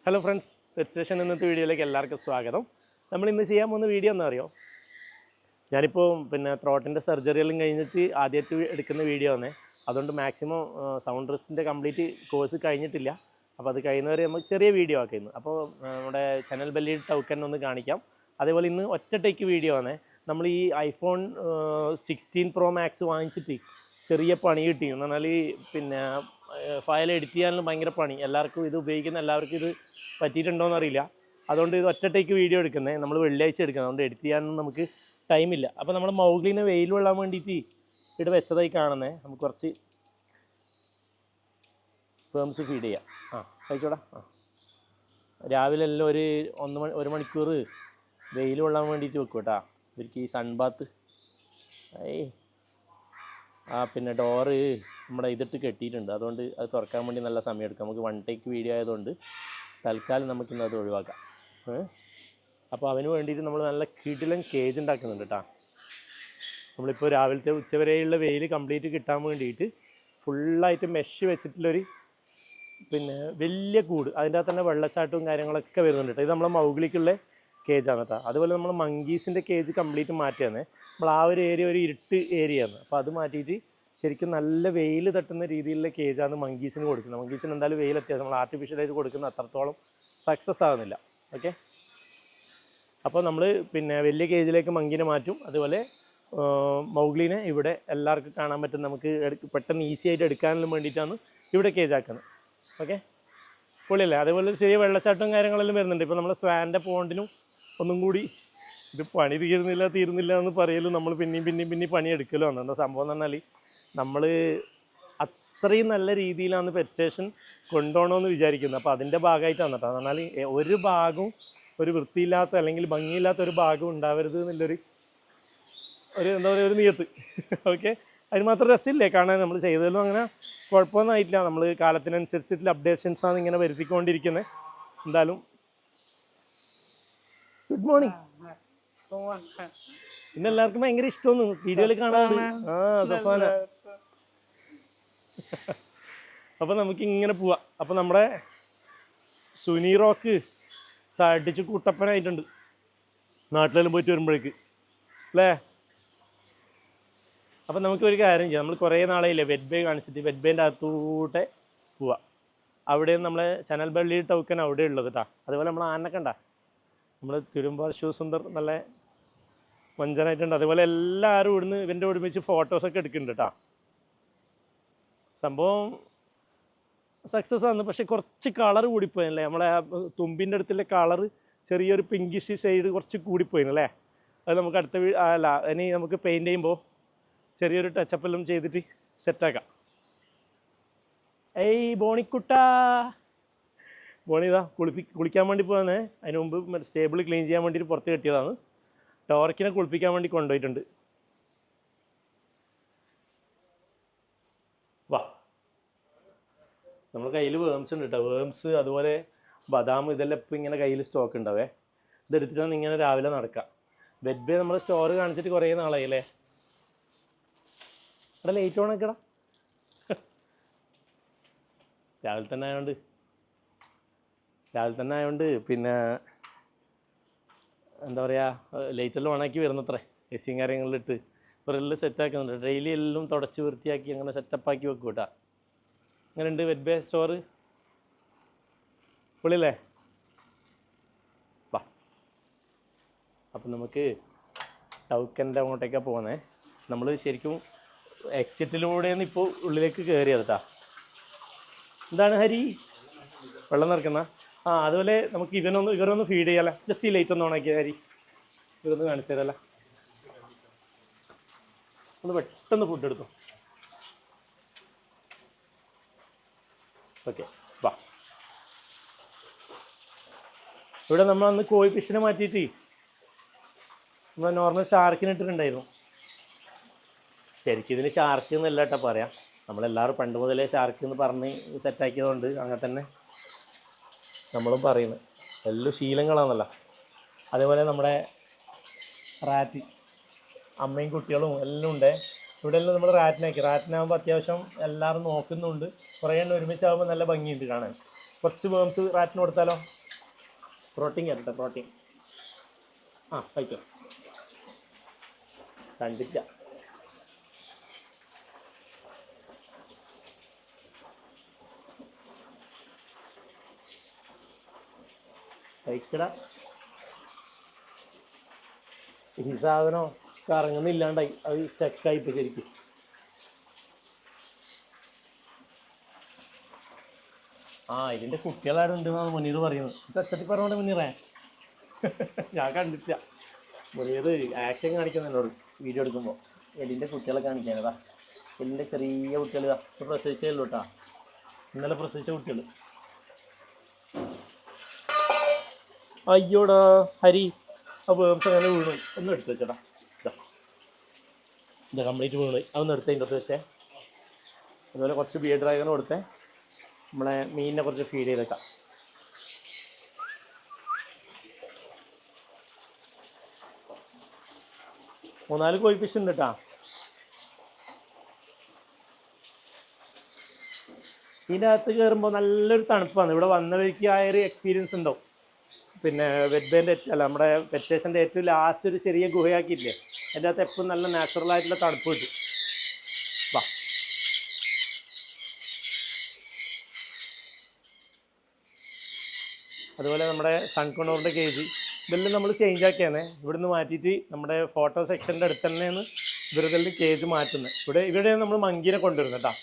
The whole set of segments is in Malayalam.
ഹലോ ഫ്രണ്ട്സ്, പെറ്റ്സ്റ്റേഷൻ ഇന്നത്തെ വീഡിയോയിലേക്ക് എല്ലാവർക്കും സ്വാഗതം. നമ്മൾ ഇന്ന് ചെയ്യാൻ പോകുന്ന വീഡിയോ എന്താ അറിയോ? ഞാനിപ്പോൾ ത്രോട്ടിൻ്റെ സർജറിയെല്ലാം കഴിഞ്ഞിട്ട് ആദ്യമായിട്ട് എടുക്കുന്ന വീഡിയോ ആണ്. അതുകൊണ്ട് മാക്സിമം സൗണ്ട് റെസ്റ്റിൻ്റെ കംപ്ലീറ്റ് കോഴ്സ് കഴിഞ്ഞിട്ടില്ല. അപ്പോൾ അത് കഴിയുന്നവരെ നമുക്ക് ചെറിയ വീഡിയോ ആക്കുന്നു. അപ്പോൾ നമ്മുടെ ചാനൽ ബെല്ലി ടോക്കൺ ഒന്ന് കാണിക്കാം. അതേപോലെ ഇന്ന് ഒറ്റ ടേക്ക് വീഡിയോ ആണ്. നമ്മൾ ഈ ഐഫോൺ 16 Pro Max വാങ്ങിച്ചിട്ട് ചെറിയ പണി കിട്ടി എന്ന് പറഞ്ഞാൽ ഫയൽ എഡിറ്റ് ചെയ്യാനും ഭയങ്കര പണി. എല്ലാവർക്കും ഇത് ഉപയോഗിക്കുന്ന എല്ലാവർക്കും ഇത് പറ്റിയിട്ടുണ്ടോയെന്ന് അറിയില്ല. അതുകൊണ്ട് ഇത് ഒറ്റ ടേക്ക് വീഡിയോ എടുക്കുന്നത്. നമ്മൾ വെള്ളിയാഴ്ച എടുക്കുന്നത്, അതുകൊണ്ട് എഡിറ്റ് ചെയ്യാനൊന്നും നമുക്ക് ടൈമില്ല. അപ്പോൾ നമ്മൾ മൗഗ്ലിനെ വെയിൽ കൊള്ളാൻ വേണ്ടിയിട്ട് ഇവിടെ വെച്ചതായി കാണുന്നത്. നമുക്ക് കുറച്ച് ഫേംസ് ഫീഡ് ചെയ്യാം. കഴിച്ചോടാ. രാവിലെ എല്ലാം ഒരു മണിക്കൂർ വെയിൽ കൊള്ളാൻ വേണ്ടിയിട്ട് വെക്കും കേട്ടോ. ഇവർക്ക് ഈ സൺബാത്ത് ഡോറ് നമ്മുടെ ഇതിട്ട് കെട്ടിയിട്ടുണ്ട്. അതുകൊണ്ട് അത് തുറക്കാൻ വേണ്ടി നല്ല സമയം എടുക്കും. നമുക്ക് വൺ ടേക്ക് വീഡിയോ ആയതുകൊണ്ട് തൽക്കാലം നമുക്കിന്ന് അത് ഒഴിവാക്കാം. അപ്പോൾ അവന് വേണ്ടിയിട്ട് നമ്മൾ നല്ല കിടിലൻ കേജ് ഉണ്ടാക്കുന്നുണ്ട് കേട്ടോ. നമ്മളിപ്പോൾ രാവിലത്തെ ഉച്ചവരെയുള്ള വെയിൽ കംപ്ലീറ്റ് കിട്ടാൻ വേണ്ടിയിട്ട് ഫുള്ളായിട്ട് മെഷ് വെച്ചിട്ടുള്ളൊരു വലിയ കൂട്, അതിൻ്റെ അകത്ത് തന്നെ വെള്ളച്ചാട്ടവും കാര്യങ്ങളൊക്കെ വരുന്നുണ്ട് കേട്ടോ. ഇത് നമ്മളെ മൗഗ്ലിക്കുള്ള കേജാണ് കേട്ടോ. അതുപോലെ നമ്മൾ മങ്കീസിൻ്റെ കേജ് കംപ്ലീറ്റ് മാറ്റിയാണ്. നമ്മൾ ആ ഒരു ഏരിയ ഒരു ഇരുട്ട് ഏരിയയാണ്. അപ്പോൾ അത് മാറ്റിയിട്ട് ശരിക്കും നല്ല വെയിൽ തട്ടുന്ന രീതിയിലുള്ള കേജാണ് മങ്കീസിന് കൊടുക്കുന്നത്. മങ്കീസിന് എന്തായാലും വെയിൽ അത്യാവശ്യം, നമ്മൾ ആർട്ടിഫിഷ്യലായിട്ട് കൊടുക്കുന്ന അത്രത്തോളം സക്സസ് ആകുന്നില്ല. ഓക്കെ, അപ്പോൾ നമ്മൾ വലിയ കേജിലേക്ക് മങ്കീനെ മാറ്റും. അതുപോലെ മൗഗ്ലിനെ ഇവിടെ എല്ലാവർക്കും കാണാൻ പറ്റും, നമുക്ക് പെട്ടെന്ന് ഈസി ആയിട്ട് എടുക്കാനും വേണ്ടിയിട്ടാണ് ഇവിടെ കേജാക്കുന്നത്. ഓക്കെ, പൊളിയല്ലേ? അതേപോലെ ചെറിയ വെള്ളച്ചാട്ടവും കാര്യങ്ങളെല്ലാം വരുന്നുണ്ട്. ഇപ്പോൾ നമ്മൾ സ്വാൻ്റെ പോണ്ടിനും ഒന്നും കൂടി ഇത് പണി തീരുന്നില്ല എന്ന് പറയലും നമ്മൾ പിന്നെയും പണിയെടുക്കലോ ആണ്. എന്താ സംഭവം എന്ന് പറഞ്ഞാൽ നമ്മൾ അത്രയും നല്ല രീതിയിലാണ് പെറ്റ്സ്റ്റേഷൻ കൊണ്ടുപോകണമെന്ന് വിചാരിക്കുന്നത്. അപ്പോൾ അതിൻ്റെ ഭാഗമായിട്ടാണ് കേട്ടോ. എന്നാൽ ഒരു ഭാഗവും ഒരു വൃത്തിയില്ലാത്ത അല്ലെങ്കിൽ ഭംഗിയില്ലാത്ത ഒരു ഭാഗം ഉണ്ടാവരുത് എന്നുള്ളൊരു എന്താ പറയുക, ഒരു നിയത്ത്. ഓക്കെ, അതിന് മാത്രം രസമില്ലേ കാണാൻ. നമ്മൾ ചെയ്തതിലും അങ്ങനെ കുഴപ്പമൊന്നും ആയിട്ടില്ല. നമ്മൾ കാലത്തിനനുസരിച്ചിട്ടുള്ള അപ്ഡേഷൻസാണ് ഇങ്ങനെ വരുത്തിക്കൊണ്ടിരിക്കുന്നത്. എന്തായാലും ഗുഡ് മോർണിംഗ്. പിന്നെ എല്ലാവർക്കും ഭയങ്കര ഇഷ്ടമൊന്നു വീഡിയോയിൽ കാണാൻ. സഫാന. അപ്പോൾ നമുക്ക് ഇങ്ങനെ പോവാം. അപ്പോൾ നമ്മുടെ സുനി റോക്ക് തടിച്ച് കുട്ടപ്പനായിട്ടുണ്ട് നാട്ടിലെല്ലാം പോയിട്ട് വരുമ്പോഴേക്ക് അല്ലേ. അപ്പം നമുക്കൊരു കാര്യം ചെയ്യാം. നമ്മൾ കുറേ നാളെയില്ലേ വെറ്റ് ബേ കാണിച്ചിട്ട്, വെറ്റ് ബേൻ്റെ അകത്തൂട്ടെ പോവാം. അവിടെയും നമ്മളെ ചാനൽ ബെല്ലി ടോക്കൺ അവിടെ ഉള്ളത് കേട്ടോ. അതുപോലെ നമ്മൾ ആനൊക്കെ ഉണ്ടാ, നമ്മൾ തിരുമ്പാർ ശിവസുന്ദർ നല്ല മഞ്ചനായിട്ടുണ്ട്. അതുപോലെ എല്ലാവരും ഇവിടുന്ന് ഇവൻ്റെ ഒരുമിച്ച് ഫോട്ടോസൊക്കെ എടുക്കുന്നുണ്ട് കേട്ടോ. സംഭവം സക്സസ് ആണ്. പക്ഷെ കുറച്ച് കളർ കൂടിപ്പോയല്ലേ, നമ്മളെ തുമ്പിൻ്റെ അടുത്തുള്ള കളറ് ചെറിയൊരു പിങ്കിഷ് ഷെയ്ഡ് കുറച്ച് കൂടിപ്പോയിനല്ലേ. അത് നമുക്ക് ഇനി നമുക്ക് പെയിൻറ്റ് ചെയ്യുമ്പോൾ ചെറിയൊരു ടച്ചപ്പെല്ലാം ചെയ്തിട്ട് സെറ്റാക്കാം. ഏയ് ബോണിക്കുട്ടാ, ബോണി ഇതാ കുളിക്കാൻ വേണ്ടി പോകുന്നത്. അതിന് മുമ്പ് സ്റ്റേബിൾ ക്ലീൻ ചെയ്യാൻ വേണ്ടിയിട്ട് പുറത്ത് കെട്ടിയതാണ്. ടോർക്കിനെ കുളിപ്പിക്കാൻ വേണ്ടി കൊണ്ടുപോയിട്ടുണ്ട്. വാ, നമ്മൾ കയ്യിൽ വേംസ് ഉണ്ട് കേട്ടോ. വേംസ് അതുപോലെ ബദാം ഇതെല്ലാം ഇപ്പം ഇങ്ങനെ കയ്യിൽ സ്റ്റോക്ക് ഉണ്ടാവേ. ഇതെടുത്തിട്ടാണ് ഇങ്ങനെ രാവിലെ നടക്കാം. വെറ്റ് ബേ നമ്മൾ സ്റ്റോർ കാണിച്ചിട്ട് കുറേ നാളായില്ലേ. അവിടെ ലേറ്റ് ഓണാക്കടാ. രാവിലെ തന്നെ ആയതുകൊണ്ട് എന്താ പറയുക, ലൈറ്റെല്ലാം ഓണാക്കി വരുന്നത്രേ. എസിയും കാര്യങ്ങളിലിട്ട് ഒരെല്ലാം സെറ്റാക്കുന്നുണ്ട്. ഡെയിലി എല്ലാം തുടച്ച് വൃത്തിയാക്കി അങ്ങനെ സെറ്റപ്പാക്കി വെക്കും കേട്ടോ. അങ്ങനെ ഉണ്ട് വെറ്റ് ബേ സ്റ്റോറ്. പൊളിയല്ലേ? വാ, അപ്പം നമുക്ക് ടൗക്കൻ്റെ അങ്ങോട്ടേക്കാണ് പോകുന്നത്. നമ്മൾ ശരിക്കും എക്സിറ്റിലൂടെയാണ് ഇപ്പോൾ ഉള്ളിലേക്ക് കയറിയത് കേട്ടോ. എന്താണ് ഹരി, വെള്ളം നിറക്കുന്ന? അതുപോലെ നമുക്ക് ഇവരൊന്ന് ഫീഡ് ചെയ്യാമല്ലേ. ജസ്റ്റ് ഈ ലൈറ്റ് ഒന്ന് ഓണാക്കിയ ഹരി, ഇതൊന്ന് കാണിച്ചു തരാമല്ലേ. ഒന്ന് പെട്ടെന്ന് ഫുഡ് എടുത്തു. ഓക്കെ, വാ. ഇവിടെ നമ്മളന്ന് കോഴി ഫിഷിനെ മാറ്റിയിട്ട് നമ്മൾ നോർമൽ ഷാർക്കിന് ഇട്ടിട്ടുണ്ടായിരുന്നു. ശരിക്കും ഇതിന് ഷാർക്ക് എന്നല്ല കേട്ടോ പറയാം. നമ്മളെല്ലാവരും പണ്ട് മുതലേ ഷാർക്ക് എന്ന് പറഞ്ഞ് സെറ്റാക്കിയതുകൊണ്ട് അങ്ങനെ തന്നെ നമ്മളും പറയുന്നത്. എല്ലാം ശീലങ്ങളാണല്ലോ. അതേപോലെ നമ്മുടെ റാറ്റ്, അമ്മയും കുട്ടികളും എല്ലാം ഉണ്ട്. ഇവിടെ എല്ലാം നമ്മൾ റാറ്റിനാകുമ്പോൾ അത്യാവശ്യം എല്ലാവരും നോക്കുന്നുണ്ട്. കുറേ എണ്ണം ഒരുമിച്ചാകുമ്പോൾ നല്ല ഭംഗിയുണ്ട് കാണാൻ. കുറച്ച് വേംസ് റാറ്റിന് കൊടുത്താലോ? പ്രോട്ടീൻ കയറട്ടെ, പ്രോട്ടീൻ. ആ കഴിച്ചോ. കണ്ടില്ല. കഴിക്കട. ഈ സാധനം കറങ്ങുന്നില്ലാണ്ടായി, അത് സ്റ്റക്കായി ഇപ്പം ശരിക്കും. ഇതിൻ്റെ കുട്ടികളാരുണ്ടെന്നാണ് മുനീർ പറയുന്നത്. കച്ചത്തി പറഞ്ഞോണ്ട് മുനീറേ. ഞാൻ കണ്ടിട്ടില്ല. മുനീർ ആക്ഷൻ കാണിക്കുന്ന എന്നോട് വീഡിയോ എടുക്കുമ്പോൾ എലിൻ്റെ കുട്ടികളെ കാണിക്കാനതാ. എലിൻ്റെ ചെറിയ കുട്ടികൾ ഇപ്പോൾ പ്രസവിച്ചേ ഉള്ളൂ കേട്ടോ. ഇന്നലെ പ്രസവിച്ച കുട്ടികൾ. അയ്യോടാ ഹരി, ആ വേംസ് അങ്ങനെ വീണു. ഒന്ന് എടുത്ത് വെച്ചോടാ. ഇതാ കംപ്ലീറ്റ് വീണു. അതൊന്ന് എടുത്തേ, ഇതിൻ്റെ അകത്ത് വെച്ചേ. അതുപോലെ കുറച്ച് ബിയർ ഡ്രാഗൺ കൊടുത്തേ. നമ്മളെ മീനിനെ കുറച്ച് ഫീഡ് ചെയ്തേക്കാം. മൂന്നാല് കോഴി ഫിഷ് ഉണ്ട് കേട്ടോ. ഇതിൻ്റെ അകത്ത് കയറുമ്പോൾ നല്ലൊരു തണുപ്പാണ്. ഇവിടെ വന്ന വഴിക്ക് ആ ഒരു എക്സ്പീരിയൻസ് ഉണ്ടാവും. പിന്നെ വെറ്റ്ബേൻ്റെ അല്ല, നമ്മുടെ വെറ്റ് സ്റ്റേഷൻ്റെ ഏറ്റവും ലാസ്റ്റ് ഒരു ചെറിയ ഗുഹയാക്കിയില്ലേ, അതിൻ്റെ അകത്ത് എപ്പോഴും നല്ല നാച്ചുറലായിട്ടുള്ള തണുപ്പ് കിട്ടും. വാ. അതുപോലെ നമ്മുടെ സൺകോണോറിൻ്റെ കേജ് ഇതെല്ലാം നമ്മൾ ചേഞ്ച് ആക്കിയാണ്. ഇവിടുന്ന് മാറ്റിയിട്ട് നമ്മുടെ ഫോട്ടോ സെക്ഷൻ്റെ അടുത്ത് തന്നെയാണ് ഇവരുടെ കേജ് മാറ്റുന്നത്. ഇവിടെയാണ് നമ്മൾ മങ്കീനെ കൊണ്ടുവരുന്നത് കേട്ടോ.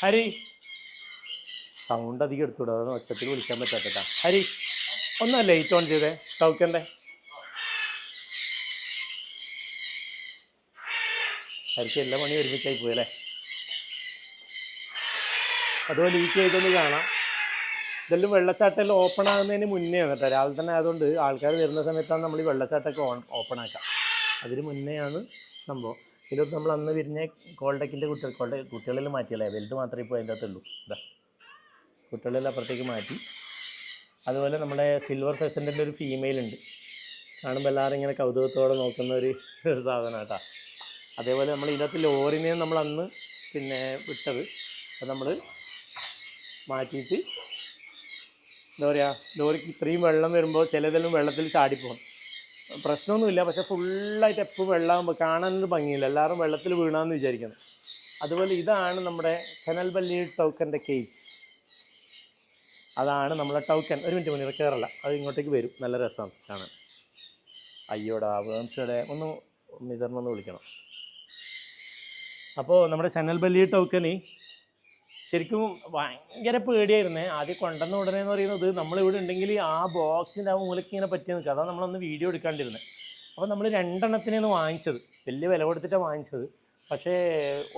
ഹരി സൗണ്ട് അധികം എടുത്തുവിടുക, അതൊന്ന് ഒച്ചത്തിൽ വിളിക്കാൻ പറ്റാത്ത. ഹരി ഒന്ന് ലൈറ്റ് ഓൺ ചെയ്തേ ടൗക്കൻ്റെ. ഹരിക്ക് എല്ലാ പണിയും ഒരുമിച്ചായി പോയല്ലേ. അതുപോലെ ഈ കേജൊന്ന് കാണാം. ഇതെല്ലാം വെള്ളച്ചാട്ടമെല്ലാം ഓപ്പൺ ആകുന്നതിന് മുന്നേ ആണ് കേട്ടോ. രാവിലെ തന്നെ ആയതുകൊണ്ട് ആൾക്കാർ വരുന്ന സമയത്താണ് നമ്മൾ ഈ വെള്ളച്ചാട്ടമൊക്കെ ഓപ്പൺ ആക്കുക. അതിന് മുന്നെയാണ് സംഭവം. ഇതിലൊക്കെ നമ്മൾ അന്ന് വിരിഞ്ഞ കോൾഡക്കിൻ്റെ കുട്ടികളെല്ലാം മാറ്റിയല്ലേ, വലുത് മാത്രമേ ഇപ്പോൾ അതിൻ്റെ അകത്തുള്ളൂ. ഇതാ കുട്ടികളെല്ലാം അപ്പുറത്തേക്ക് മാറ്റി. അതുപോലെ നമ്മുടെ സിൽവർ ഫെസൻറ്റിൻ്റെ ഒരു ഫീമെയിൽ ഉണ്ട്. കാണുമ്പോൾ എല്ലാവരും ഇങ്ങനെ കൗതുകത്തോടെ നോക്കുന്ന ഒരു സാധനം കേട്ടോ. അതേപോലെ നമ്മൾ ഇതിനകത്ത് ലോറിനെയും നമ്മൾ അന്ന് പിന്നെ വിട്ടത്, അത് നമ്മൾ മാറ്റിയിട്ട് എന്താ പറയുക, ലോറിക്ക് ഇത്രയും വെള്ളം വരുമ്പോൾ ചിലതെല്ലാം വെള്ളത്തിൽ ചാടിപ്പോകും. പ്രശ്നമൊന്നുമില്ല, പക്ഷെ ഫുള്ളായിട്ട് എപ്പോൾ വെള്ളമാകുമ്പോൾ കാണാനൊരു ഭംഗിയില്ല, എല്ലാവരും വെള്ളത്തിൽ വീണാന്ന് വിചാരിക്കണം. അതുപോലെ ഇതാണ് നമ്മുടെ കനൽബല്ലി ടൗക്കൻ്റെ കേജ്. അതാണ് നമ്മളെ ടൗക്കൻ. ഒരു മിനിറ്റ് മുന്നേ കയറല്ല, അത് ഇങ്ങോട്ടേക്ക് വരും. നല്ല രസമാണ് കാണാൻ. അയ്യോടാ വേംസയുടെ ഒന്ന് മിസറിനൊന്ന് വിളിക്കണം. അപ്പോൾ നമ്മുടെ കനൽബല്ലി ടൗക്കന് ശരിക്കും ഭയങ്കര പേടിയായിരുന്നേ. ആദ്യം കൊണ്ടുവന്ന ഉടനെ എന്ന് പറയുന്നത് നമ്മളിവിടെ ഉണ്ടെങ്കിൽ ആ ബോക്സിൻ്റെ ആ മൂലയ്ക്ക് ഇങ്ങനെ പറ്റി നിൽക്കുക. അതാണ് നമ്മളൊന്ന് വീഡിയോ എടുക്കാണ്ടിരുന്നത്. അപ്പോൾ നമ്മൾ 2 എണ്ണത്തിനാണ് വാങ്ങിച്ചത്, വലിയ വില കൊടുത്തിട്ടാണ് വാങ്ങിച്ചത്. പക്ഷേ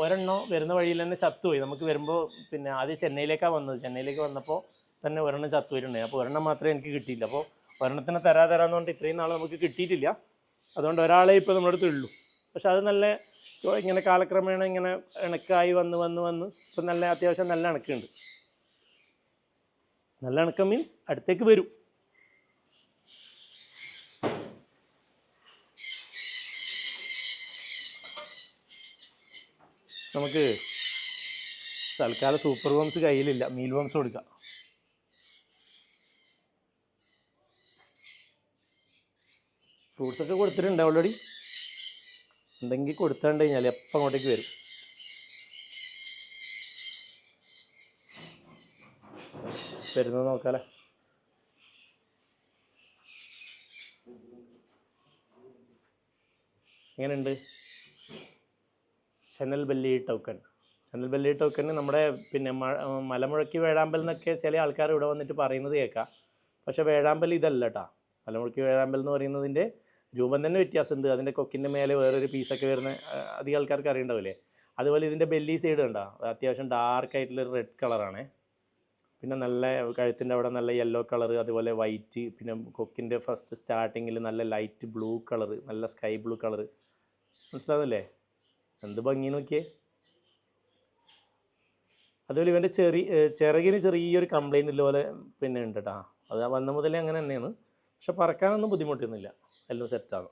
ഒരെണ്ണം വരുന്ന വഴിയിൽ തന്നെ ചത്തുപോയി. നമുക്ക് വരുമ്പോൾ പിന്നെ ആദ്യം ചെന്നൈയിലേക്കാണ് വന്നത്. ചെന്നൈയിലേക്ക് വന്നപ്പോൾ തന്നെ ഒരെണ്ണം ചത്തുപോയിട്ടുണ്ടായി. അപ്പോൾ ഒരെണ്ണം മാത്രമേ എനിക്ക് കിട്ടിയില്ല. അപ്പോൾ ഒരെണ്ണത്തിന് തരാമെന്ന് പറഞ്ഞിട്ട് ഇത്രയും നാൾ നമുക്ക് കിട്ടിയിട്ടില്ല. അതുകൊണ്ട് ഒരാളെ ഇപ്പോൾ നമ്മുടെ അടുത്ത് ഉള്ളൂ. പക്ഷെ അത് നല്ല ഇങ്ങനെ കാലക്രമേണ ഇങ്ങനെ ഇണക്കായി വന്ന് ഇപ്പം നല്ല അത്യാവശ്യം നല്ല ഇണക്കുണ്ട്. നല്ല ഇണക്കം മീൻസ് അടുത്തേക്ക് വരും. നമുക്ക് തൽക്കാലം സൂപ്പർ വംസ് കയ്യിലില്ല, മീൽ വംസ് കൊടുക്കാം. ഫ്രൂട്ട്സൊക്കെ കൊടുത്തിട്ടുണ്ട് ഓൾറെഡി. എന്തെങ്കിലും കൊടുത്താണ്ട് കഴിഞ്ഞാൽ എപ്പം അങ്ങോട്ടേക്ക് വരും. വരുന്നത് നോക്കാലേ. എങ്ങനെയുണ്ട് കനൽബല്ലി ടൗക്കൻ? കനൽബല്ലി ടൗക്കന് നമ്മുടെ പിന്നെ മലമുഴക്കി വേഴാമ്പൽ എന്നൊക്കെ ചില ആൾക്കാർ ഇവിടെ വന്നിട്ട് പറയുന്നത് കേൾക്കാം. പക്ഷേ വേഴാമ്പൽ ഇതല്ല കേട്ടോ. മലമുഴക്കി വേഴാമ്പൽ എന്ന് പറയുന്നതിൻ്റെ രൂപം തന്നെ വ്യത്യാസമുണ്ട്. അതിൻ്റെ കൊക്കിൻ്റെ മേലെ വേറൊരു പീസൊക്കെ വരുന്ന അധികം ആൾക്കാർക്ക് അറിയണ്ടാവില്ലേ. അതുപോലെ ഇതിൻ്റെ ബെല്ലി സൈഡ് കണ്ടോ, അത്യാവശ്യം ഡാർക്കായിട്ടുള്ളൊരു റെഡ് കളറാണ്. പിന്നെ നല്ല കഴുത്തിൻ്റെ അവിടെ നല്ല യെല്ലോ കളർ, അതുപോലെ വൈറ്റ്. പിന്നെ കൊക്കിൻ്റെ ഫസ്റ്റ് സ്റ്റാർട്ടിങ്ങിൽ നല്ല ലൈറ്റ് ബ്ലൂ കളർ, നല്ല സ്കൈ ബ്ലൂ കളർ. മനസ്സിലാവുന്നില്ലേ? എന്ത് ഭംഗി നോക്കിയേ. അതുപോലെ ഇവൻ്റെ ചിറകിന് ചെറിയൊരു കംപ്ലൈൻറ്റ് ഇതുപോലെ പിന്നെ ഉണ്ട് കേട്ടോ. അത് വന്ന മുതലേ അങ്ങനെ തന്നെയാണ്. പക്ഷെ പറക്കാനൊന്നും ബുദ്ധിമുട്ടൊന്നുമില്ല, എല്ലാം സെറ്റാണ്.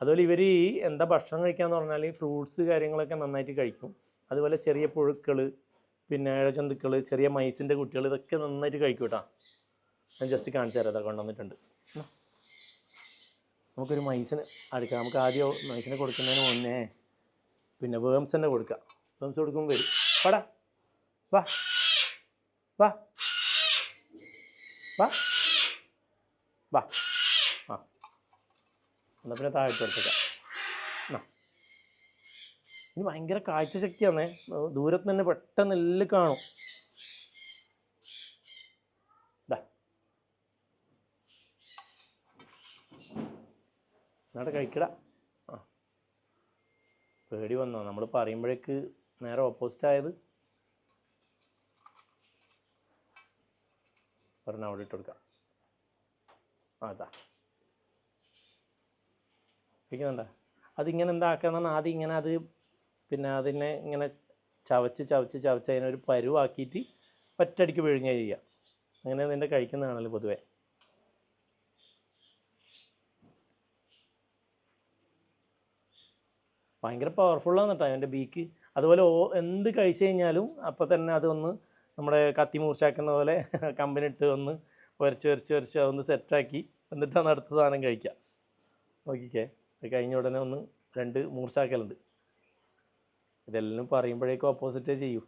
അതുപോലെ ഇവർ എന്താ ഭക്ഷണം കഴിക്കാമെന്ന് പറഞ്ഞാൽ ഫ്രൂട്ട്സ് കാര്യങ്ങളൊക്കെ നന്നായിട്ട് കഴിക്കും. അതുപോലെ ചെറിയ പുഴുക്കൾ, പിന്നെ ഇഴജന്തുക്കൾ, ചെറിയ മൈസിൻ്റെ കുട്ടികൾ, ഇതൊക്കെ നന്നായിട്ട് കഴിക്കും കേട്ടോ. ഞാൻ ജസ്റ്റ് കാണിച്ചു തരാം. അതൊക്കെ കൊണ്ടുവന്നിട്ടുണ്ട്. നമുക്കൊരു മൈസിന് അടുക്കാം. നമുക്ക് ആദ്യം മൈസിനെ കൊടുക്കുന്നതിന് മുന്നേ പിന്നെ വേംസ് തന്നെ കൊടുക്കാം. വേംസ് കൊടുക്കുമ്പോൾ വരും. വാടാ, വാ വാ വാ വാ. ആ, എന്നാൽ പിന്നെ താഴെ കൊടുത്തേക്കാം. ഇനി ഭയങ്കര കാഴ്ചശക്തിയാണേ. ദൂരത്ത് തന്നെ പെട്ടെന്ന് എല്ലാം കാണും. അവിടെ കഴിക്കടാ. ആ, പേടി വന്നോ? നമ്മൾ പറയുമ്പോഴേക്ക് നേരെ ഓപ്പോസിറ്റ് ആയത്. പറഞ്ഞാൽ അവിടെ ഇട്ട് കൊടുക്കാം. അതാ കഴിക്കുന്നുണ്ടോ? അതിങ്ങനെ എന്താക്കാന്ന് പറഞ്ഞാൽ ആദ്യം ഇങ്ങനെ അത് പിന്നെ അതിനെ ഇങ്ങനെ ചവച്ച് അതിനൊരു പരുവാക്കിയിട്ട് ഒറ്റയടിക്ക് വിഴുങ്ങുക ചെയ്യുക. അങ്ങനെ നിൻ്റെ കഴിക്കുന്നതാണല്ലോ പൊതുവേ. ഭയങ്കര പവർഫുള്ളാണ് കേട്ടോ അതിൻ്റെ ബീക്ക്. അതുപോലെ എന്ത് കഴിച്ചു കഴിഞ്ഞാലും അപ്പോൾ തന്നെ അതൊന്ന് നമ്മുടെ കത്തി മൂർച്ചാക്കുന്ന പോലെ കമ്പനിട്ട് ഒന്ന് വരച്ച് അതൊന്ന് സെറ്റാക്കി എന്നിട്ടാണ് അടുത്ത സാധനം കഴിക്കുക. നോക്കിക്കേ, അത് കഴിഞ്ഞ ഉടനെ ഒന്ന് 2 മൂർച്ചാക്കലുണ്ട്. ഇതെല്ലാം പറയുമ്പോഴേക്കും ഓപ്പോസിറ്റേ ചെയ്യൂ.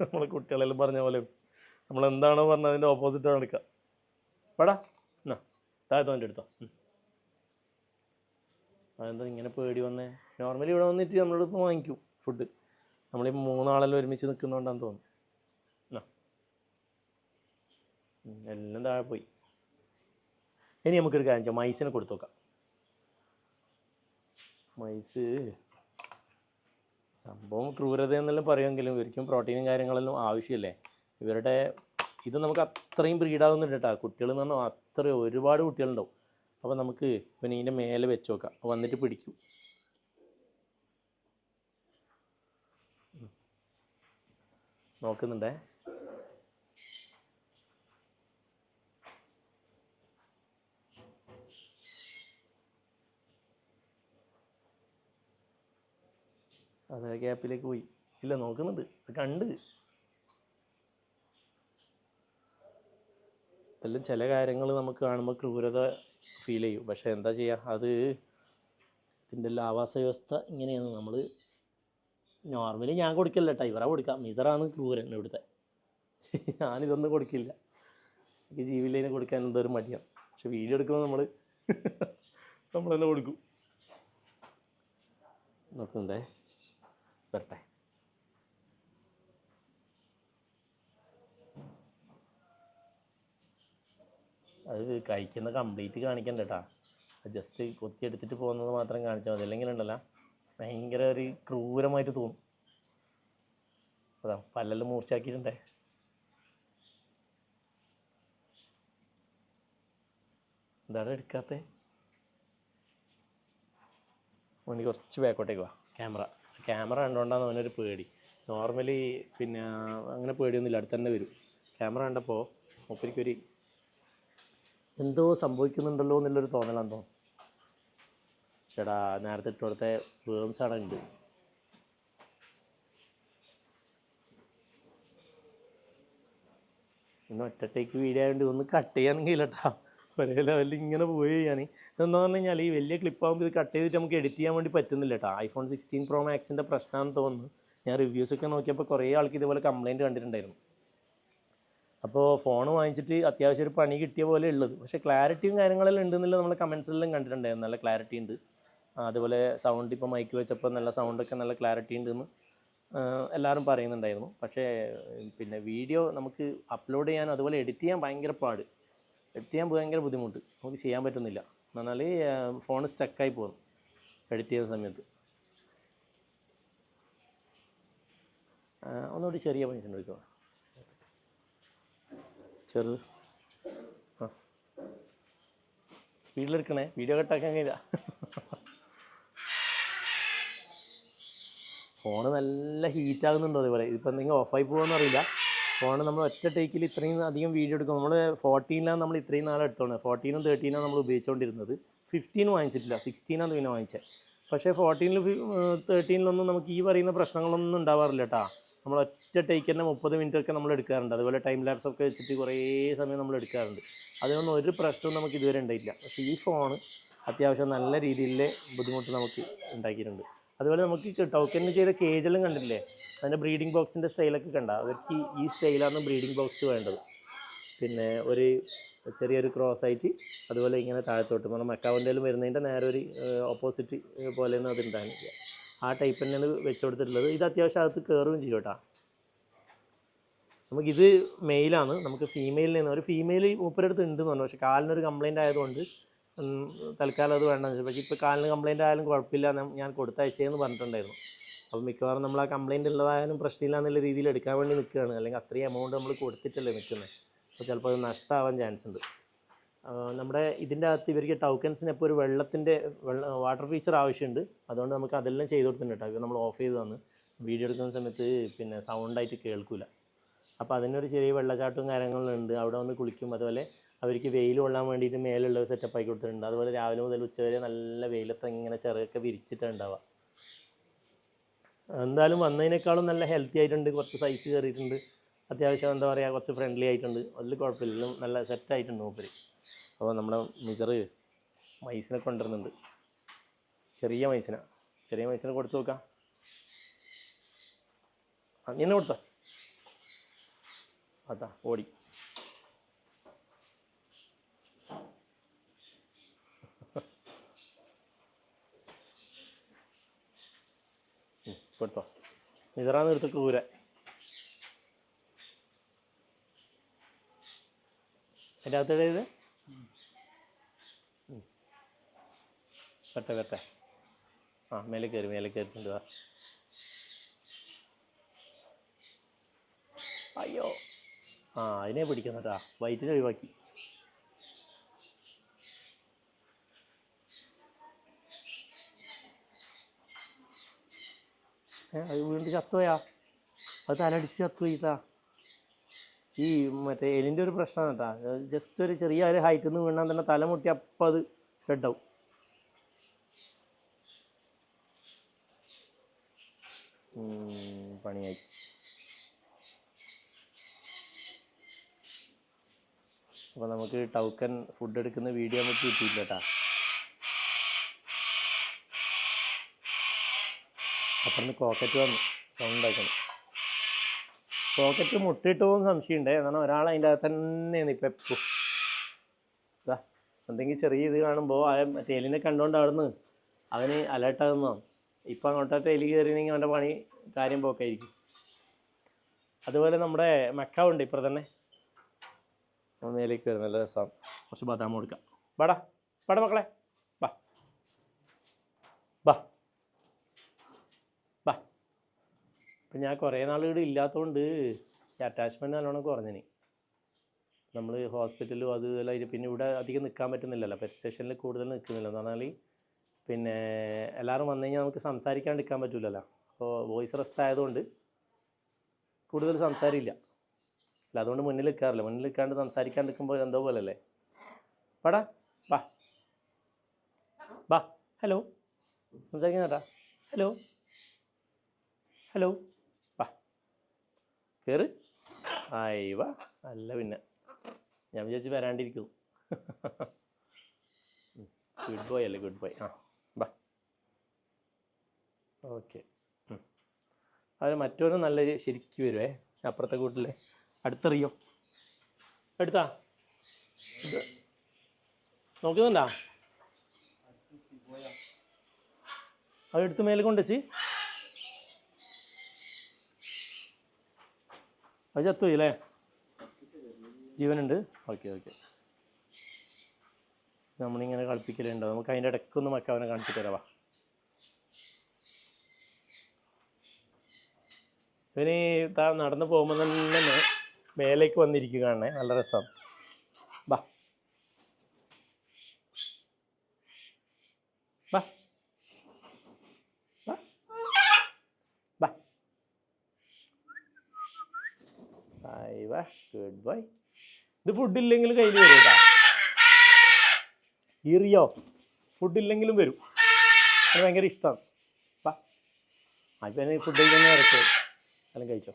നമ്മൾ കുട്ടികളെല്ലാം പറഞ്ഞ പോലെ നമ്മളെന്താണോ പറഞ്ഞത് അതിൻ്റെ ഓപ്പോസിറ്റാണ് എടുക്കുക. പടാ എന്നാ താഴത്തോൻ്റെ എടുത്തോ. അതെന്താ ഇങ്ങനെ പേടി വന്നേ? നോർമലി ഇവിടെ വന്നിട്ട് നമ്മളോട് വാങ്ങിക്കും ഫുഡ്. നമ്മളീ 3 ആളെല്ലാം ഒരുമിച്ച് നിൽക്കുന്നതുകൊണ്ടാന്ന് തോന്നുന്നു. എല്ലാം താഴെ പോയി. ഇനി നമുക്കൊരു കാര്യം ചെയ്യാം, മൈസിനെ കൊടുത്തു നോക്കാം. മൈസ് സംഭവം ക്രൂരത എന്നെല്ലാം പറയുമെങ്കിലും ഇവർക്കും പ്രോട്ടീനും കാര്യങ്ങളെല്ലാം ആവശ്യമല്ലേ. ഇവരുടെ ഇത് നമുക്ക് അത്രയും ബ്രീഡാകുന്നുണ്ട് കേട്ടോ. കുട്ടികൾ എന്ന് പറഞ്ഞാൽ അത്രയും ഒരുപാട് കുട്ടികളുണ്ടാവും. അപ്പോൾ നമുക്ക് പിന്നെ ഇതിൻ്റെ മേലെ വെച്ച് നോക്കാം. വന്നിട്ട് പിടിക്കും. നോക്കുന്നുണ്ടേ. അതെ, ഗ്യാപ്പിലേക്ക് പോയി. ഇല്ല, നോക്കുന്നുണ്ട്. കണ്ട് എല്ലാം ചില കാര്യങ്ങൾ നമുക്ക് കാണുമ്പോൾ ക്രൂരത ഫീൽ ചെയ്യും. പക്ഷേ എന്താ ചെയ്യുക, അത് ഇതിൻ്റെ എല്ലാം ആവാസ വ്യവസ്ഥ ഇങ്ങനെയാണ്. നമ്മൾ നോർമലി ഞാൻ കൊടുക്കില്ല കേട്ടോ, ഇവരാ കൊടുക്കാം. മിസറാണ് ക്രൂരൻ ഇവിടുത്തെ. ഞാനിതൊന്നും കൊടുക്കില്ല. എനിക്ക് ജീവിതത്തിനെ കൊടുക്കാൻ എന്തൊരു മടിയാണ്. പക്ഷെ വീഡിയോ എടുക്കുമ്പോൾ നമ്മൾ തന്നെ കൊടുക്കും. നോക്കുന്നുണ്ടേ, വരട്ടെ. അത് കഴിക്കുന്ന കംപ്ലീറ്റ് കാണിക്കണ്ട കേട്ടാ. ജസ്റ്റ് കൊത്തി എടുത്തിട്ട് പോകുന്നത് മാത്രം കാണിച്ചാൽ മതി. അല്ലെങ്കിൽ ഉണ്ടല്ലോ ഭയങ്കര ഒരു ക്രൂരമായിട്ട് തോന്നും. അതാ പല്ലെല്ലാം മൂർച്ചയാക്കിയിട്ടുണ്ടേ. എന്താണ് എടുക്കാത്തത്? ഓന് കുറച്ച് ബാക്കോട്ടേക്ക് വാ. ക്യാമറ കണ്ടുകൊണ്ടാണ് അവനൊരു പേടി. നോർമലി പിന്നെ അങ്ങനെ പേടിയൊന്നുമില്ല, അടുത്ത് തന്നെ വരും. ക്യാമറ കണ്ടപ്പോൾ മൂപ്പരിക്കൊരു എന്തോ സംഭവിക്കുന്നുണ്ടല്ലോ എന്നുള്ളൊരു തോന്നലാന്ന് തോന്നും. ചേടാ നേരത്തെ ഇട്ട് കൊടുത്ത വേംസ് അവിടെ ഉണ്ട്. ഇന്ന് ഒറ്റത്തേക്ക് വീഡിയോ ആയതുകൊണ്ട് ഒന്ന് കട്ട് ചെയ്യാനെങ്കിൽ കേട്ടാ. ഒരേ ലെവലിൽ ഇങ്ങനെ പോയി ഞാൻ. ഇതെന്ന് പറഞ്ഞു കഴിഞ്ഞാൽ ഈ വലിയ ക്ലിപ്പാകുമ്പോൾ ഇത് കട്ട് ചെയ്തിട്ട് നമുക്ക് എഡിറ്റ് ചെയ്യാൻ വേണ്ടി പറ്റുന്നില്ല കേട്ടോ. iPhone 16 Pro Maxൻ്റെ പ്രശ്നമാണെന്ന് തോന്നുന്നു. ഞാൻ റിവ്യൂസൊക്കെ നോക്കിയപ്പോൾ കുറേ ആൾക്ക് ഇതുപോലെ കംപ്ലയിൻറ്റ് കണ്ടിട്ടുണ്ടായിരുന്നു. അപ്പോൾ ഫോൺ വാങ്ങിച്ചിട്ട് അത്യാവശ്യം ഒരു പണി കിട്ടിയ പോലെ ഉള്ളത്. പക്ഷേ ക്ലാരിറ്റിയും കാര്യങ്ങളെല്ലാം ഉണ്ടെന്നുള്ളത് നമ്മൾ കമൻസിലെല്ലാം കണ്ടിട്ടുണ്ടായിരുന്നു. നല്ല ക്ലാരിറ്റി ഉണ്ട്. അതുപോലെ സൗണ്ട് ഇപ്പോൾ മൈക്ക് വെച്ചപ്പോൾ നല്ല സൗണ്ടൊക്കെ നല്ല ക്ലാരിറ്റി ഉണ്ടെന്ന് എല്ലാവരും പറയുന്നുണ്ടായിരുന്നു. പക്ഷേ പിന്നെ വീഡിയോ നമുക്ക് അപ്ലോഡ് ചെയ്യാൻ അതുപോലെ എഡിറ്റ് ചെയ്യാൻ ഭയങ്കര പാട്. എഡിറ്റ് ചെയ്യാൻ ഭയങ്കര ബുദ്ധിമുട്ട്. നമുക്ക് ചെയ്യാൻ പറ്റുന്നില്ല. എന്ന് പറഞ്ഞാൽ ഫോൺ സ്റ്റക്കായി പോകും എഡിറ്റ് ചെയ്യുന്ന സമയത്ത്. ഒന്നുകൂടി ചെറിയ പൈസ എടുക്കുക. ചെറുത് സ്പീഡിലെടുക്കണേ, വീഡിയോ കട്ടാക്കാൻ കഴിയില്ല. ഫോണ് നല്ല ഹീറ്റാകുന്നുണ്ടോ അതേപോലെ. ഇതിപ്പോൾ എന്തെങ്കിലും ഓഫായി പോകുമെന്ന് അറിയില്ല. ഫോണ് നമ്മൾ ഒറ്റ ടേക്കിൽ ഇത്രയും അധികം വീഡിയോ എടുക്കും. നമ്മൾ 14 നമ്മൾ ഇത്രയും നാളെ എടുത്തോണ്ട്. 14 13 നമ്മൾ ഉപയോഗിച്ചുകൊണ്ടിരുന്നത്. 15 വാങ്ങിച്ചിട്ടില്ല, 16 പിന്നെ വാങ്ങിച്ചത്. പക്ഷേ 14 13 നമുക്ക് ഈ പറയുന്ന പ്രശ്നങ്ങളൊന്നും ഉണ്ടാവാറില്ല കേട്ടോ. നമ്മൾ ഒറ്റ ടേക്ക് തന്നെ 30 മിനിറ്റൊക്കെ നമ്മൾ എടുക്കാറുണ്ട്. അതുപോലെ ടൈം ലാപ്സൊക്കെ വെച്ചിട്ട് കുറേ സമയം നമ്മൾ എടുക്കാറുണ്ട്. അതിനൊന്നും ഒരു പ്രശ്നവും നമുക്ക് ഇതുവരെ ഉണ്ടായിട്ടില്ല. പക്ഷേ ഈ ഫോൺ അത്യാവശ്യം നല്ല രീതിയിലെ ബുദ്ധിമുട്ട് നമുക്ക് ഉണ്ടാക്കിയിട്ടുണ്ട്. അതുപോലെ നമുക്ക് ടോക്കനിൽ ചെയ്ത കേജെല്ലാം കണ്ടില്ലേ, അതിൻ്റെ ബ്രീഡിംഗ് ബോക്സിൻ്റെ സ്റ്റൈലൊക്കെ കണ്ട, അവർക്ക് ഈ സ്റ്റൈലാണ് ബ്രീഡിംഗ് ബോക്സ് വേണ്ടത്. പിന്നെ ഒരു ചെറിയൊരു ക്രോസ് ആയിട്ട് അതുപോലെ ഇങ്ങനെ താഴത്തോട്ട് നമ്മുടെ മക്കാവിൻ്റെലും വരുന്നതിൻ്റെ നേരെ ഒരു ഓപ്പോസിറ്റ് പോലെയൊന്നും അതുണ്ടാകുന്നില്ല. ആ ടൈപ്പ് തന്നെയാണ് വെച്ച് കൊടുത്തിട്ടുള്ളത്. ഇത് അത്യാവശ്യം അകത്ത് കയറുകയും ചെയ്യും കേട്ടോ. നമുക്കിത് മെയിലാണ്. നമുക്ക് ഫീമെയിലിൽ നിന്ന് ഒരു ഫീമെയിൽ മൂപ്പരടുത്ത് ഉണ്ടെന്ന് പറഞ്ഞു. പക്ഷേ കാലിനൊരു കംപ്ലയിൻ്റ് ആയതുകൊണ്ട് തൽക്കാലം അത് വേണ്ടെന്ന് വെച്ചു. പക്ഷേ ഇപ്പോൾ കാലിന് കംപ്ലയിൻ്റ് ആയാലും കുഴപ്പമില്ല, ഞാൻ കൊടുത്തയച്ചതെന്ന് പറഞ്ഞിട്ടുണ്ടായിരുന്നു. അപ്പോൾ മിക്കവാറും നമ്മൾ ആ കംപ്ലയിൻ്റ് ഉള്ളതായാലും പ്രശ്നമില്ല എന്നുള്ള രീതിയിൽ എടുക്കാൻ വേണ്ടി നിൽക്കുകയാണ്. അല്ലെങ്കിൽ അത്രയും എമൗണ്ട് നമ്മൾ കൊടുത്തിട്ടല്ലേ നിൽക്കുന്നത്. അപ്പോൾ ചിലപ്പോൾ അത് നഷ്ടമാവാൻ ചാൻസ് ഉണ്ട്. നമ്മുടെ ഇതിൻ്റെ അകത്ത് ഇവർക്ക് ടൗക്കൻസിന് ഇപ്പോൾ ഒരു വാട്ടർ ഫീച്ചർ ആവശ്യമുണ്ട്. അതുകൊണ്ട് നമുക്ക് അതെല്ലാം ചെയ്ത് കൊടുക്കുന്നുണ്ട് കേട്ടോ. നമ്മൾ ഓഫ് ചെയ്ത് തന്ന് വീഡിയോ എടുക്കുന്ന സമയത്ത് പിന്നെ സൗണ്ടായിട്ട് കേൾക്കില്ല. അപ്പോൾ അതിനൊരു ചെറിയ വെള്ളച്ചാട്ടവും കാര്യങ്ങളുണ്ട്. അവിടെ വന്ന് കുളിക്കും. അതുപോലെ അവർക്ക് വെയിൽ കൊള്ളാൻ വേണ്ടിയിട്ട് മേലുള്ള സെറ്റപ്പ് ആക്കി കൊടുത്തിട്ടുണ്ട്. അതുപോലെ രാവിലെ മുതൽ ഉച്ചവരെ നല്ല വെയിലത്ത് ഇങ്ങനെ ചിറകൊക്കെ വിരിച്ചിട്ടാണ് ഉണ്ടാവുക. എന്തായാലും വന്നതിനേക്കാളും നല്ല ഹെൽത്തി ആയിട്ടുണ്ട്. കുറച്ച് സൈസ് കയറിയിട്ടുണ്ട്. അത്യാവശ്യം എന്താ പറയുക, കുറച്ച് ഫ്രണ്ട്ലി ആയിട്ടുണ്ട്. അതിൽ കുഴപ്പമില്ല, നല്ല സെറ്റായിട്ടുണ്ട് മൂപ്പര്. അപ്പോൾ നമ്മുടെ മിസറ് മൈസിനെ കൊണ്ടുവരുന്നുണ്ട്. ചെറിയ മൈസിനെ കൊടുത്തു നോക്കാം. അങ്ങനെ കൊടുത്തോ, അതാ ഓടി. കൊടുത്തോ, മിസറാന്ന് എടുത്ത് ക്രൂര. അതിൻ്റെ അകത്ത് ഇത് വരട്ടെ. ആ മേലെ കയറിയിട്ടുണ്ട്. അയ്യോ, അതിനെ പിടിക്കുന്നട്ടാ, വയറ്റിനെ ഒഴിവാക്കി. അത് വീണ്ടും ചത്തുപോയാ, അത് തലടിച്ച് ചത്തുപോയിട്ടാ. ഈ മറ്റേ എലിൻ്റെ ഒരു പ്രശ്നമാണ് കേട്ടാ. ജസ്റ്റ് ഒരു ചെറിയ ഒരു ഹൈറ്റിൽ നിന്ന് വീണാൽ തന്നെ തല മുട്ടി അപ്പം അത് ഡെഡാവും. പണിയായി. അപ്പോൾ നമുക്ക് ടൗക്കൻ ഫുഡ് എടുക്കുന്ന വീഡിയോ നമുക്ക് കിട്ടിയില്ല കേട്ടാ. അപ്പുറന്ന് കോക്കറ്റ് വന്നു സൗണ്ട് ഉണ്ടാക്കണം. കോക്കറ്റ് മുട്ടിട്ട് പോകുന്ന സംശയമുണ്ട്. കാരണം ഒരാൾ അതിൻ്റെ അകത്ത് തന്നെയാണ് ഇപ്പം എപ്പോൾ. ഇതാ എന്തെങ്കിലും ചെറിയ ഇത് കാണുമ്പോൾ മറ്റേ എലിനെ കണ്ടുകൊണ്ട് അവിടുന്ന് അവന് അലേർട്ടാകുന്നതാണ്. ഇപ്പം അങ്ങോട്ടത്തെ എലി കയറിയെങ്കിൽ അവൻ്റെ പണി കാര്യം പോക്കായിരിക്കും. അതുപോലെ നമ്മുടെ മക്കാവുണ്ട് ഇപ്പം തന്നെ മേലേക്ക് വരും. നല്ല രസമാണ്. കുറച്ച് ബദാം കൊടുക്കാം. വാടാ മക്കളെ, ബാ ബാ ബാ. ഇപ്പം ഞാൻ കുറേ നാൾ ഇവിടെ ഇല്ലാത്തതുകൊണ്ട് ഈ അറ്റാച്ച്മെൻറ്റ് നല്ലോണം കുറഞ്ഞിനി. നമ്മൾ ഹോസ്പിറ്റലും അത് ഇതെല്ലാം പിന്നെ ഇവിടെ അധികം നിൽക്കാൻ പറ്റുന്നില്ലല്ലോ. പെറ്റ് സ്റ്റേഷനിൽ കൂടുതൽ നിൽക്കുന്നില്ല. എന്ന് പറഞ്ഞാൽ പിന്നെ എല്ലാവരും വന്നു കഴിഞ്ഞാൽ നമുക്ക് സംസാരിക്കാണ്ടിരിക്കാൻ പറ്റില്ലല്ലോ. അപ്പോൾ വോയിസ് റെസ്റ്റ് ആയതുകൊണ്ട് കൂടുതൽ സംസാരമില്ല. അല്ല, അതുകൊണ്ട് മുന്നിൽ നിൽക്കാറില്ല. മുന്നിൽ നിൽക്കാണ്ട് സംസാരിക്കാണ്ടിരിക്കുമ്പോൾ എന്തോ പോലെ അല്ലേ. വാടാ ബാ ബാ. ഹലോ, സംസാരിക്കുന്ന കേട്ടാ. ഹലോ ബാ, കയറ്. ആയി വാ. അല്ല പിന്നെ ഞാൻ വിചാരിച്ച് വരാണ്ടിരിക്കുന്നു. ഗുഡ് ബോയ് അല്ലേ, ഗുഡ് ബോയ്. ബാ. ഓക്കെ. അത് മറ്റൊരു നല്ലൊരു ശരിക്കും വരുവേ. അപ്പുറത്തെ കൂട്ടിലെ അടുത്തെറിയോ, എടുത്താ നോക്കുന്നുണ്ടാ. അതെടുത്ത് മേലെ കൊണ്ടുവച്ച് അത് ചത്തുപോയി അല്ലേ. ജീവനുണ്ട്. ഓക്കെ. നമ്മളിങ്ങനെ കളിപ്പിക്കലുണ്ടോ. നമുക്ക് അതിൻ്റെ ഇടയ്ക്കൊന്ന് മക്കാവനെ കാണിച്ചിട്ട് തരാവാ. ഇവന് നടന്ന് പോകുമ്പോൾ തന്നെ മേലേക്ക് വന്നിരിക്കുകയാണേ. നല്ല രസമാണ്. ബാ ബാ ബാ ബാ. ആയി വാ, ഗുഡ് ബോയ്. ഇത് ഫുഡില്ലെങ്കിൽ കയ്യിൽ വരും കേട്ടോ. ഈ റിയോ ഫുഡില്ലെങ്കിലും വരും. അത് ഭയങ്കര ഇഷ്ടമാണ്. ബാ. അപ്പം ഫുഡ് കഴിക്കുന്ന ഇറക്കും. എല്ലാം കഴിച്ചോ?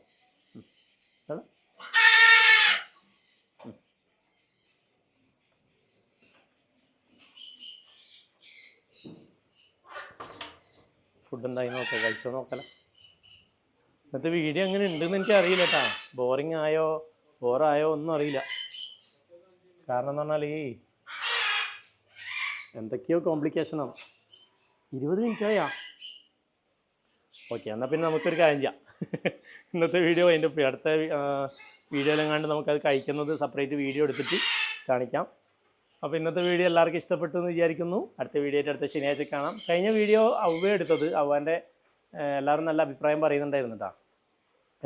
ഫുഡ് എന്തായി നോക്കാം, കഴിച്ചോ നോക്കല. ഇന്നത്തെ വീഡിയോ എങ്ങനെ ഉണ്ടെന്ന് എനിക്ക് അറിയില്ല കേട്ടാ. ബോറിങ് ആയോ ബോറായോ ഒന്നും അറിയില്ല. കാരണം എന്ന് പറഞ്ഞാൽ ഈ എന്തൊക്കെയോ കോംപ്ലിക്കേഷനാണ്. 20 മിനിറ്റായാ? ഓക്കെ, എന്നാൽ പിന്നെ നമുക്കൊരു കാര്യം ചെയ്യാം. ഇന്നത്തെ വീഡിയോ അതിൻ്റെ അടുത്ത വീഡിയോയിലെങ്ങാണ്ട് നമുക്കത് കഴിക്കുന്നത് സെപ്പറേറ്റ് വീഡിയോ എടുത്തിട്ട് കാണിക്കാം. അപ്പോൾ ഇന്നത്തെ വീഡിയോ എല്ലാവർക്കും ഇഷ്ടപ്പെട്ടു എന്ന് വിചാരിക്കുന്നു. അടുത്ത വീഡിയോ ആയിട്ട് അടുത്ത ശനിയാഴ്ച കാണാം. കഴിഞ്ഞ വീഡിയോ അവ്വ എടുത്തത്, അവൻ്റെ എല്ലാവരും നല്ല അഭിപ്രായം പറയുന്നുണ്ടായിരുന്നു കേട്ടോ.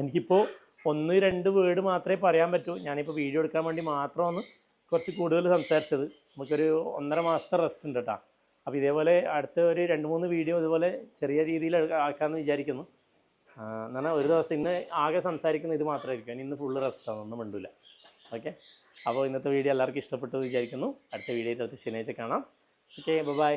എനിക്കിപ്പോൾ 1-2 വേർഡ് മാത്രമേ പറയാൻ പറ്റൂ. ഞാനിപ്പോൾ വീഡിയോ എടുക്കാൻ വേണ്ടി മാത്രമാണ് കുറച്ച് കൂടുതൽ സംസാരിച്ചത്. നമുക്കൊരു 1.5 മാസത്തെ റെസ്റ്റ് ഉണ്ട് കേട്ടോ. അപ്പോൾ ഇതേപോലെ അടുത്ത ഒരു 2-3 വീഡിയോ ഇതുപോലെ ചെറിയ രീതിയിൽ ആക്കാമെന്ന് വിചാരിക്കുന്നു. എന്നാൽ ഒരു ദിവസം ഇന്ന് ആകെ സംസാരിക്കുന്ന ഇത് മാത്രമായിരിക്കും. ഇന്ന് ഫുള്ള് റെസ്റ്റാണ്, ഒന്നും മിണ്ടില്ല. ഓക്കെ, അപ്പോൾ ഇന്നത്തെ വീഡിയോ എല്ലാവർക്കും ഇഷ്ടപ്പെട്ടു എന്ന് വിചാരിക്കുന്നു. അടുത്ത വീഡിയോ അടുത്ത ശനിയാഴ്ച കാണാം. Okay, by.